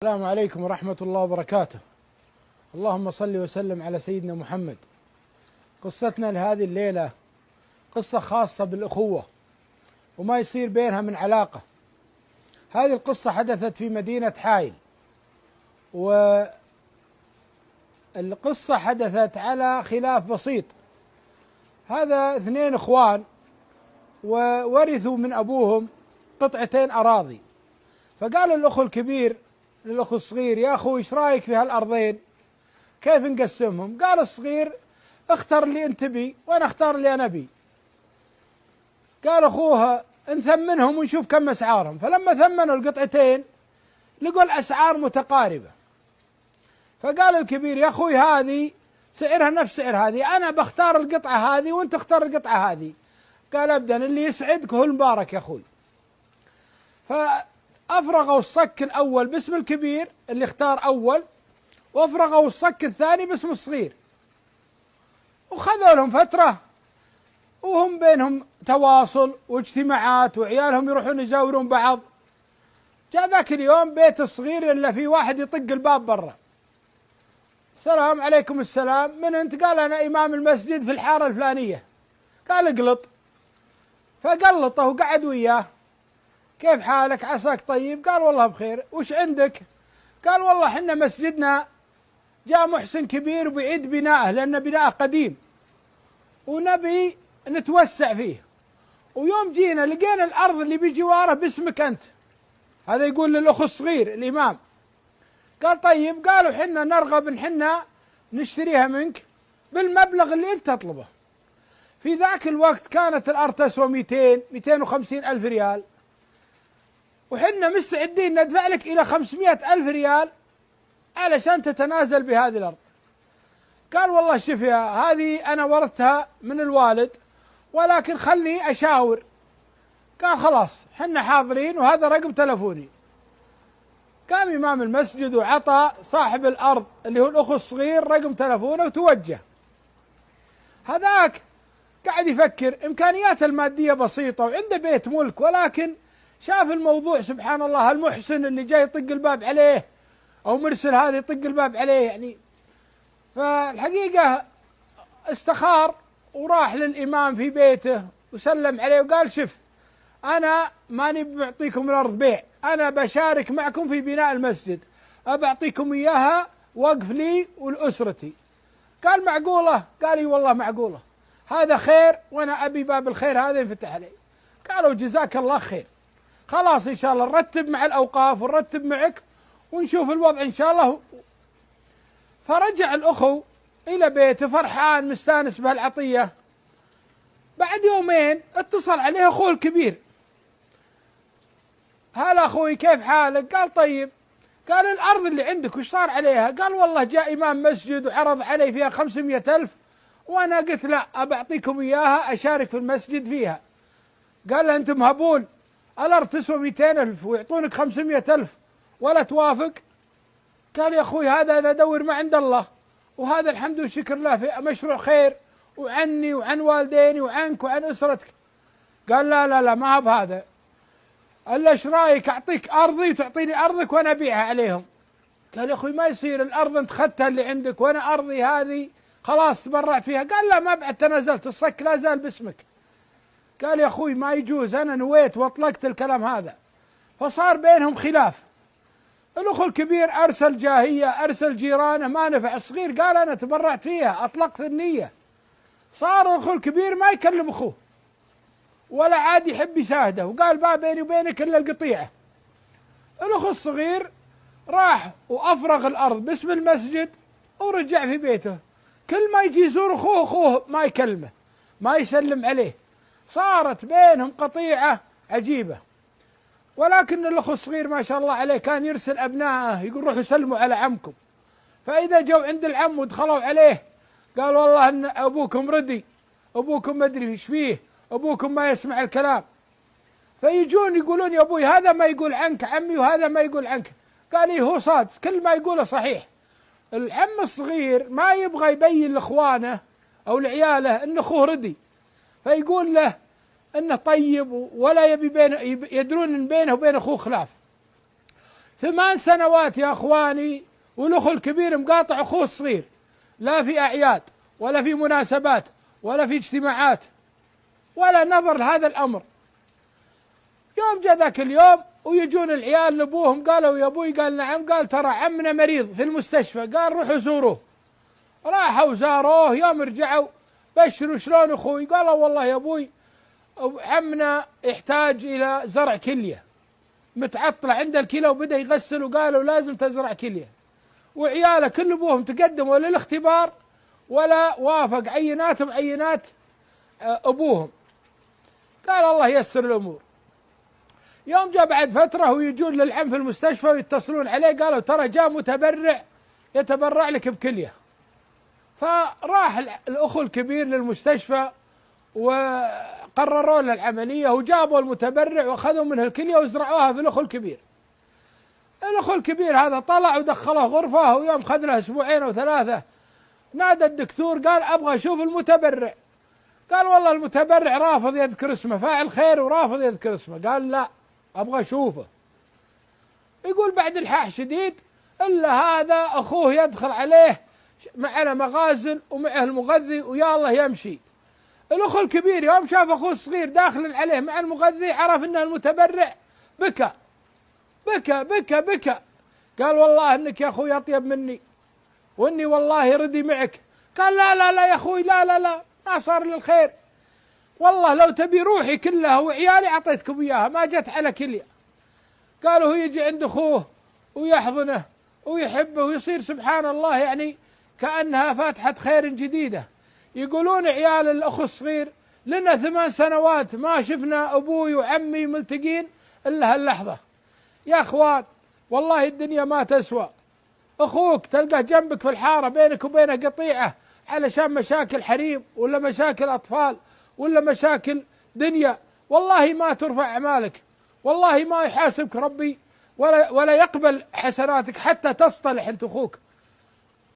السلام عليكم ورحمة الله وبركاته. اللهم صل وسلم على سيدنا محمد. قصتنا لهذه الليلة قصة خاصة بالأخوة وما يصير بينها من علاقة. هذه القصة حدثت في مدينة حائل، والقصة حدثت على خلاف بسيط. هذا اثنين اخوان وورثوا من أبوهم قطعتين أراضي، فقال الأخ الكبير للأخ الصغير: يا أخوي إيش رأيك في هالأرضين؟ كيف نقسمهم؟ قال الصغير: اختر اللي أنت بي وأنا اختار اللي أنا بي. قال أخوها: نثمنهم ونشوف كم أسعارهم. فلما ثمنوا القطعتين لقوا الأسعار متقاربة، فقال الكبير: يا أخوي هذه سعرها نفس سعر هذه، أنا بختار القطعة هذه وأنت اختار القطعة هذه. قال: أبدا، اللي يسعدك هو المبارك يا أخوي. فأفرغوا الصك الأول باسم الكبير اللي اختار أول، وأفرغوا الصك الثاني باسم الصغير، وخذوا لهم فترة وهم بينهم تواصل واجتماعات وعيالهم يروحون يزاورون بعض. جاء ذاك اليوم بيت الصغير إلا في واحد يطق الباب برا: السلام عليكم. السلام، من أنت؟ قال: أنا إمام المسجد في الحارة الفلانية. قال: اقلط. فقلطه وقعد وياه: كيف حالك؟ عساك طيب؟ قال: والله بخير. وش عندك؟ قال: والله حنا مسجدنا جاء محسن كبير وبيعيد بناءه لأن بناءه قديم ونبي نتوسع فيه، ويوم جينا لقينا الأرض اللي بجواره باسمك أنت. هذا يقول للأخ الصغير الإمام. قال: طيب. قالوا: حنا نرغب إن حنا نشتريها منك بالمبلغ اللي أنت تطلبه. في ذاك الوقت كانت الأرض تسوى 250 ألف ريال، وحنا مستعدين ندفع لك إلى 500 ألف ريال علشان تتنازل بهذه الأرض. قال: والله شوف يا هذه أنا ورثتها من الوالد، ولكن خلني أشاور. قال: خلاص حنا حاضرين وهذا رقم تلفوني. قام إمام المسجد وعطى صاحب الأرض اللي هو الأخ الصغير رقم تلفونه وتوجه. هذاك قاعد يفكر إمكانياته المادية بسيطة وعنده بيت ملك، ولكن شاف الموضوع سبحان الله، المحسن اللي جاي يطق الباب عليه أو مرسل هذا يطق الباب عليه يعني. فالحقيقة استخار وراح للإمام في بيته وسلم عليه وقال: شوف، أنا ماني بعطيكم الأرض بيع، أنا بشارك معكم في بناء المسجد، أبعطيكم إياها وقف لي ولأسرتي. قال: معقولة؟ قال: اي والله معقولة، هذا خير وأنا أبي باب الخير هذا ينفتح علي. قالوا: جزاك الله خير، خلاص إن شاء الله نرتب مع الأوقاف ونرتب معك ونشوف الوضع إن شاء الله. فرجع الأخو إلى بيته فرحان مستانس بهالعطية. بعد يومين اتصل عليه أخوه الكبير: هلا أخوي كيف حالك؟ قال: طيب. قال: الأرض اللي عندك وش صار عليها؟ قال: والله جاء إمام مسجد وعرض علي فيها 500 ألف، وأنا قلت لا، أبعطيكم إياها أشارك في المسجد فيها. قال له: أنتم هبون، الأرض تسوى 200 ألف ويعطونك 500 ألف ولا توافق؟ قال: يا أخوي هذا أنا أدور ما عند الله، وهذا الحمد والشكر له في مشروع خير وعني وعن والديني وعنك وعن أسرتك. قال: لا لا لا، ما هو بهذا، إلا إيش رأيك أعطيك أرضي وتعطيني أرضك وأنا أبيعها عليهم؟ قال: يا أخوي ما يصير، الأرض أنت أخذتها اللي عندك وأنا أرضي هذه خلاص تبرعت فيها. قال: لا، ما بعد تنازلت، الصك لا زال باسمك. قال: يا أخوي ما يجوز، أنا نويت وأطلقت الكلام هذا. فصار بينهم خلاف. الأخ الكبير أرسل جاهية، أرسل جيرانه، ما نفع. الصغير قال: أنا تبرعت فيها، أطلقت النية. صار الأخ الكبير ما يكلم أخوه ولا عاد يحب يشاهده، وقال: ما بيني وبينك إلا القطيعة. الأخ الصغير راح وأفرغ الأرض باسم المسجد ورجع في بيته. كل ما يجي يزور أخوه ما يكلمه، ما يسلم عليه. صارت بينهم قطيعة عجيبة. ولكن الأخ الصغير ما شاء الله عليه كان يرسل أبنائه يقول: روحوا سلموا على عمكم. فإذا جو عند العم ودخلوا عليه قال: والله أن أبوكم ردي، أبوكم ما أدري إيش فيه، أبوكم ما يسمع الكلام. فيجون يقولون: يا أبوي هذا ما يقول عنك عمي وهذا ما يقول عنك. قال: إيه هو صادق، كل ما يقوله صحيح. العم الصغير ما يبغى يبين لإخوانه أو لعياله أن أخوه ردي، فيقول له أنه طيب ولا يبي يدرون أن بينه وبين أخوه خلاف. 8 سنوات يا اخواني، والاخ الكبير مقاطع اخوه الصغير، لا في اعياد ولا في مناسبات ولا في اجتماعات ولا نظر لهذا الامر. يوم جاء ذاك اليوم ويجون العيال لابوهم، قالوا يا ابوي، قال نعم، قال ترى عمنا مريض في المستشفى، قال روحوا زوروه. راحوا زاروه، يوم رجعوا بشروا شلون اخوي، قالوا والله يا ابوي عمنا يحتاج الى زرع كليه، متعطله عند الكلى وبدا يغسل، وقالوا لازم تزرع كليه. وعياله كل ابوهم تقدموا للاختبار ولا وافق عيناتهم عينات ابوهم. قال الله ييسر الامور. يوم جاء بعد فتره ويجون للعم في المستشفى ويتصلون عليه، قالوا ترى جاء متبرع يتبرع لك بكليه. فراح الاخو الكبير للمستشفى وقرروا له العمليه، وجابوا المتبرع واخذوا منه الكليه وزرعوها في الاخو الكبير. الاخو الكبير هذا طلع ودخله غرفه، ويوم خذ له اسبوعين او ثلاثه نادى الدكتور قال ابغى اشوف المتبرع. قال والله المتبرع رافض يذكر اسمه، فاعل خير ورافض يذكر اسمه. قال لا ابغى اشوفه. يقول بعد الحاح شديد الا هذا اخوه يدخل عليه معنا مغازل ومعه المغذي ويا الله يمشي. الاخو الكبير يوم شاف اخوه الصغير داخل عليه مع المغذي عرف انه المتبرع، بكى بكى بكى بكى. قال والله انك يا اخوي اطيب مني، واني والله ردي معك. قال لا لا لا يا اخوي، لا لا لا، ما صار للخير، والله لو تبي روحي كلها وعيالي اعطيتكم اياها، ما جت على كليه. قالوا هو يجي عند اخوه ويحضنه ويحبه ويصير سبحان الله يعني كأنها فاتحة خير جديدة. يقولون عيال الأخ الصغير لنا 8 سنوات ما شفنا أبوي وعمي ملتقين إلا هاللحظة. يا أخوان والله الدنيا ما تسوى. أخوك تلقاه جنبك في الحارة بينك وبينه قطيعة علشان مشاكل حريم ولا مشاكل أطفال ولا مشاكل دنيا، والله ما ترفع أعمالك، والله ما يحاسبك ربي ولا يقبل حسناتك حتى تصطلح أنت أخوك.